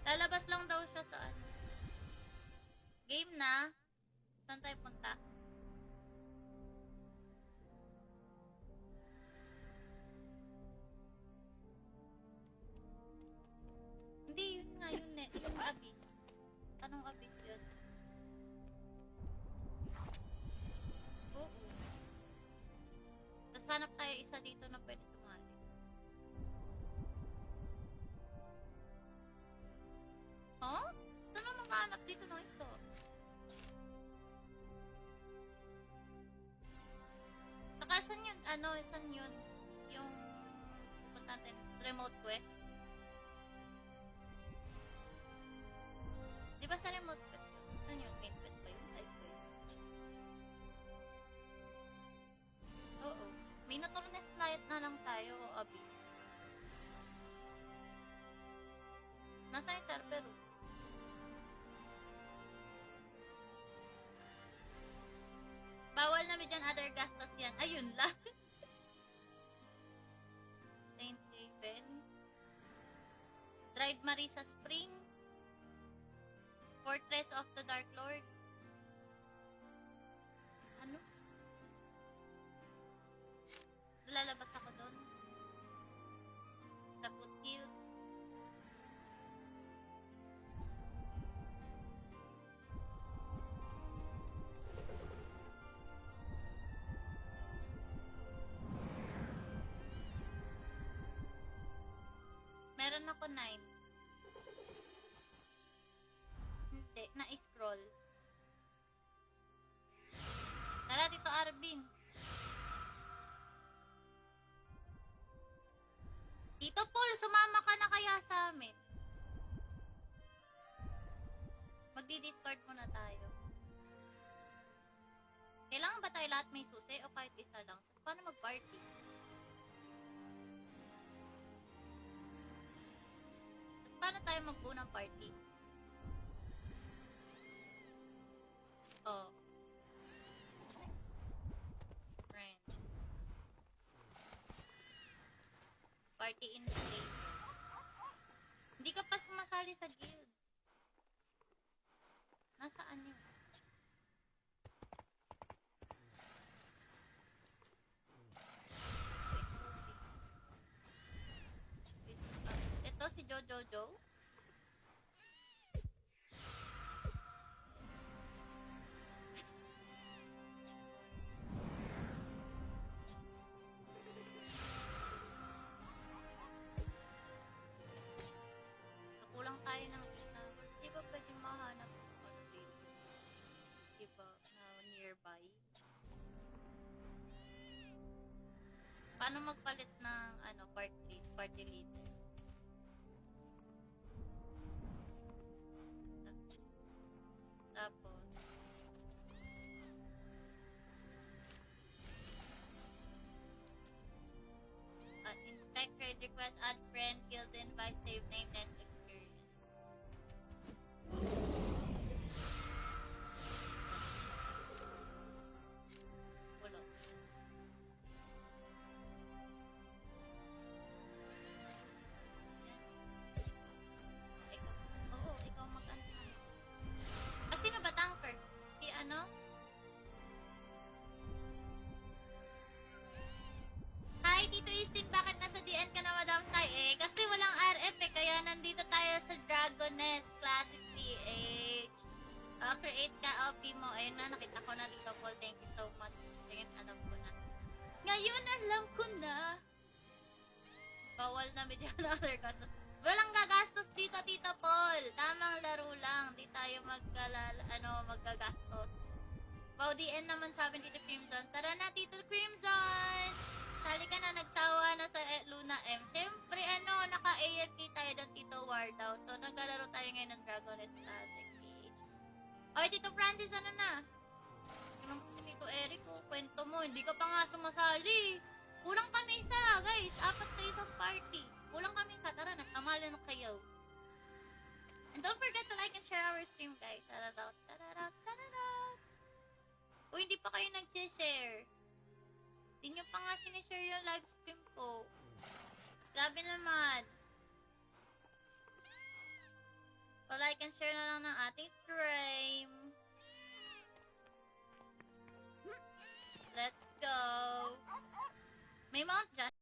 Lalabas lang daw siya sa ano. Game na. Saan tayo punta? Hindi, yun nga yun eh. Yung abyss. Anong abyss yun? Oo. Tapos hanap tayo isa dito na pwede sumali. Huh? Saan na makahanap dito ng isa? Saka saan yun? Ano? Saan yun? Yung punta natin, remote quest? Di ba sa remote quest yun? Saan yun? Main quest ba yun? Side quest? Oo. Minotaurus Night na lang tayo o Abyss. Nasa yung server oh. Bawal na medyan other gastos yan. Ayun lang. Saint Haven. Drive Marisa Spring. Fortress of the Dark Lord. Ano? Lalabas ako doon. The Foothills. Meron ako 9. Hindi, na-scroll. Tara, Tito Arvin. Tito Paul, sumama ka na kaya sa amin? Magdi-discord muna tayo. Kailangan ba tayo lahat may susi o kahit isa lang? Tapos paano mag-party? Tapos paano tayo mag-buo ng party? Oh. Friend. Party in play. Hindi ka pa sumasali sa guild. Nasaan yun? Ito si Jojo. Kulang tayo ng isa. Di ba pwede mahanap ano dito? Di ba? Na nearby? Paano magpalit ng ano party leader? Tapos inspect trade request, add friend, guild invite, save name, next experience. Wala. Ikaw mag-ano. Sino ba tanker? Si ano? Hi, Tito Eastin, bakit nasa DN ka na, Madam Sai? Kasi walang RF kaya nandito tayo sa Dragoness Classic PH. Create ka, OP mo. Ayun na, nakita ko na dito, Paul. Thank you so much. Ngayon, alam ko na. Ngayon, alam ko na. Bawal na medyo na other gastos. Walang gagastos dito, Tito Paul. Tamang laro lang. Di tayo magagastos. Wow, DN naman sabi Tito Crimson. Tara na, Tito Crimson! Sali ka na, nagsawa na sa Luna M. Siyempre, naka-AFK tayo doon, Tito Wardaw. So, naglalaro tayo ngayon ng Dragoness Classic PH. Okay, Tito Francis, ano na? Si Tito Eric, kwento mo, hindi ka pa nga sumasali. Kulang kami isa, guys. 4 sa isang party. Kulang kami isa. Tara na, tamala na kayo. And don't forget to like and share our stream, guys. Tararaut. Uy, hindi pa kayo nag-share. Hindi nyo pa nga sinishare yung live stream ko. Grabe naman. like and share na lang ng ating stream. Let's go. May mount dyan?